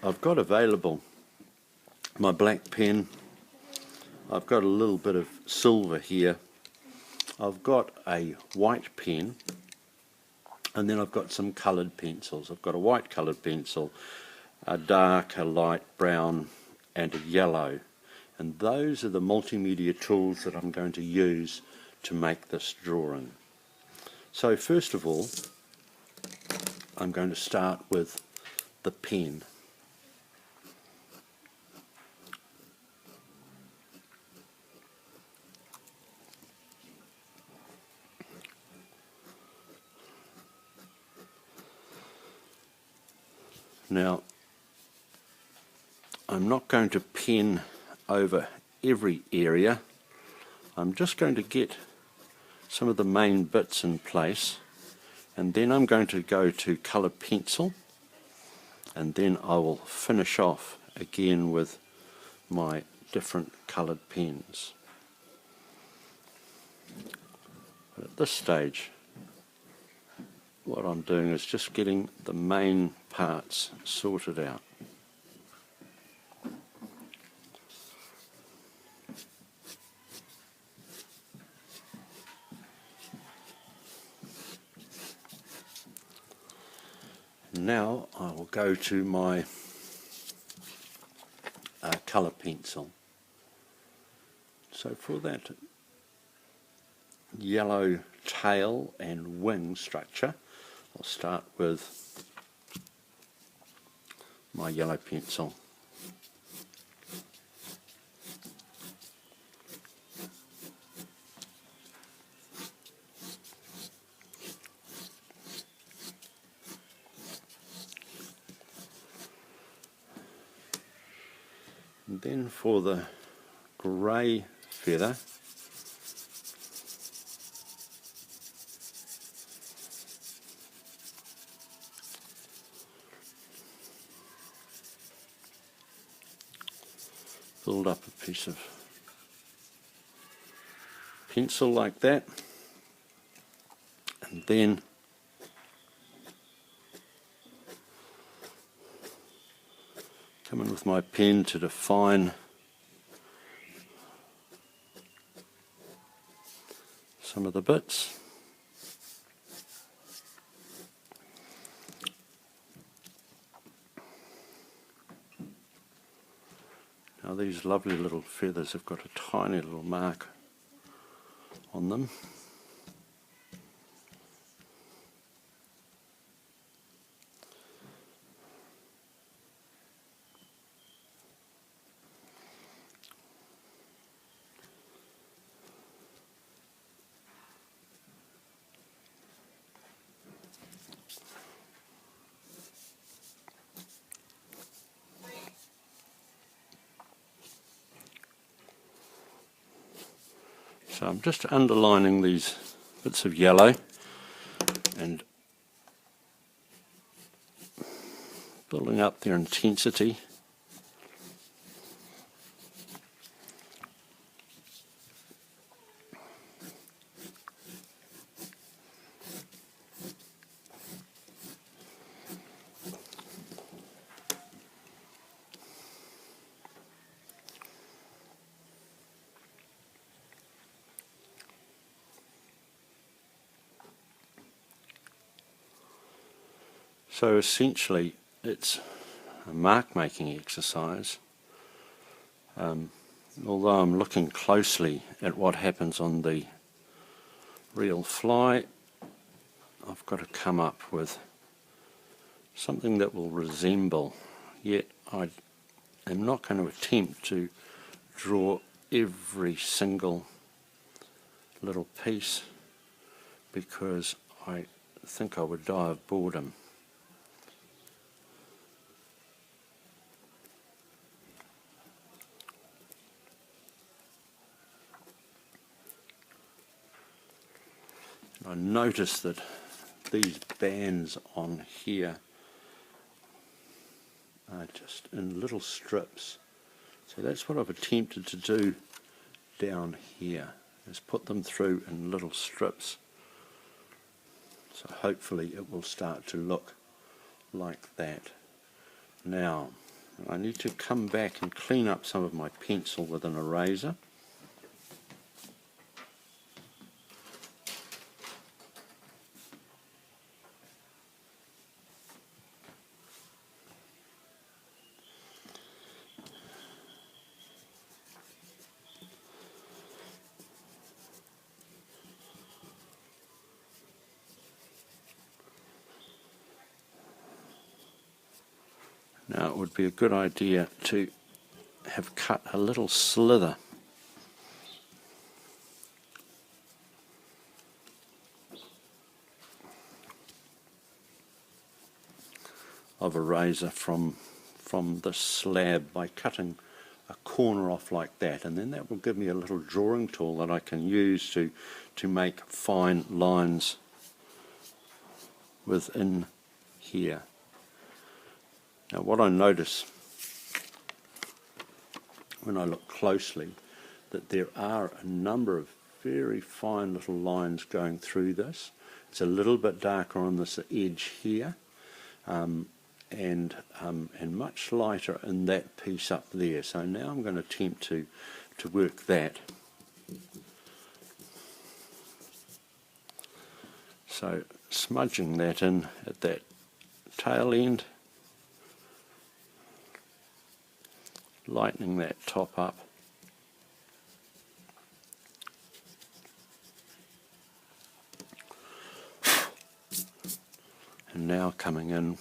I've got available my black pen. I've got a little bit of silver here. I've got a white pen, and then I've got some coloured pencils. I've got a white coloured pencil, a dark, a light brown, and a yellow. And those are the multimedia tools that I'm going to use to make this drawing. So first of all, I'm going to start with the pen. Now, I'm not going to pen over every area. I'm just going to get some of the main bits in place, and then I'm going to go to colour pencil, and then I will finish off again with my different coloured pens. But at this stage, what I'm doing is just getting the main parts sorted out. Now I will go to my colour pencil. So for that yellow tail and wing structure, I'll start with my yellow pencil. And then for the grey feather, build up a piece of pencil like that, and then come in with my pen to define some of the bits. Now these lovely little feathers have got a tiny little mark on them. So I'm just underlining these bits of yellow and building up their intensity. So essentially it's a mark making exercise. Although I'm looking closely at what happens on the real fly, I've got to come up with something that will resemble, yet I am not going to attempt to draw every single little piece because I think I would die of boredom. I notice that these bands on here are just in little strips. So that's what I've attempted to do down here, is put them through in little strips. So hopefully it will start to look like that. Now, I need to come back and clean up some of my pencil with an eraser. Now it would be a good idea to have cut a little slither of eraser from the slab by cutting a corner off like that, and then that will give me a little drawing tool that I can use to make fine lines within here. Now what I notice when I look closely, that there are a number of very fine little lines going through this. It's a little bit darker on this edge here, and much lighter in that piece up there. So now I'm going to attempt to work that. So smudging that in at that tail end, lightening that top up, and now coming in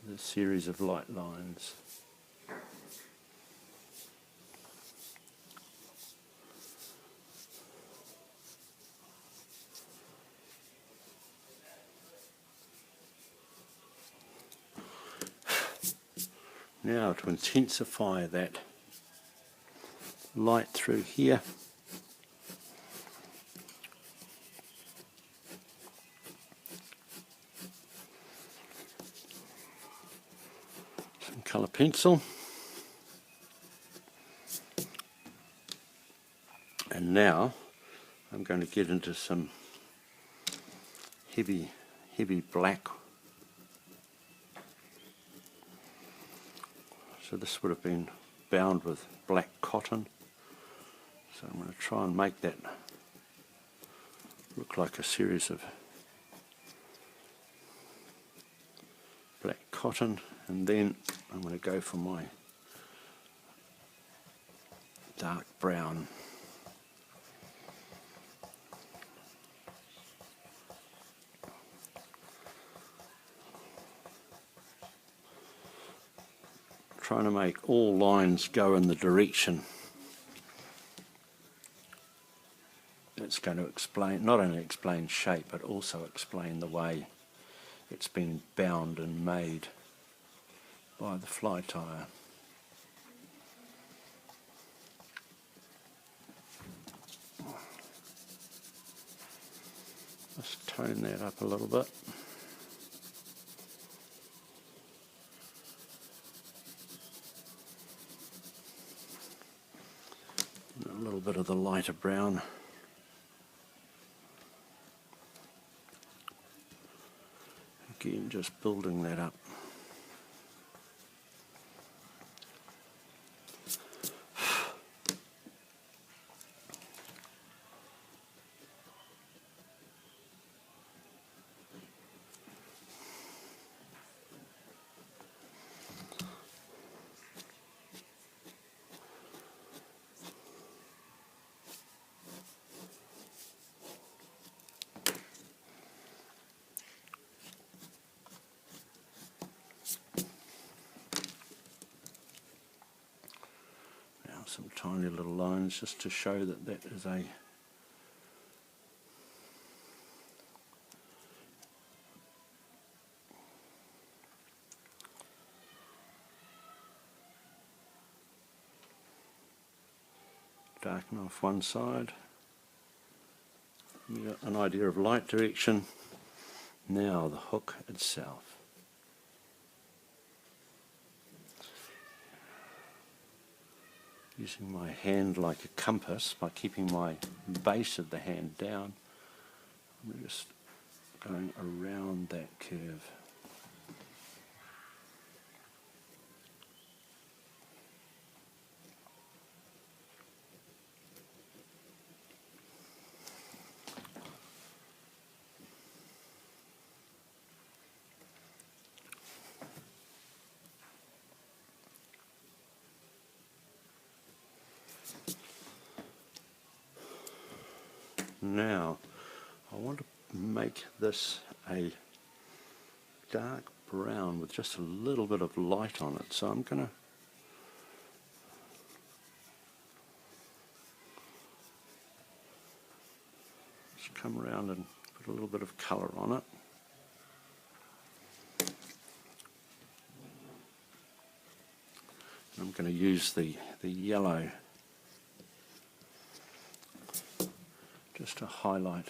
with a series of light lines. Now to intensify that light through here, some colour pencil, and now I'm going to get into some heavy black. So this would have been bound with black cotton. So I'm going to try and make that look like a series of black cotton, and then I'm going to go for my dark brown. Trying to make all lines go in the direction it's going to explain, not only explain shape, but also explain the way it's been bound and made by the fly tire. Let's tone that up a little bit. A little bit of the lighter brown. Again, just building that up. Some tiny little lines just to show that that is a darken off one side. You got an idea of light direction. Now the hook itself. using my hand like a compass by keeping my base of the hand down. I'm just going around that curve. Now, I want to make this a dark brown with just a little bit of light on it. So I'm going to just come around and put a little bit of colour on it. I'm going to use the yellow just to highlight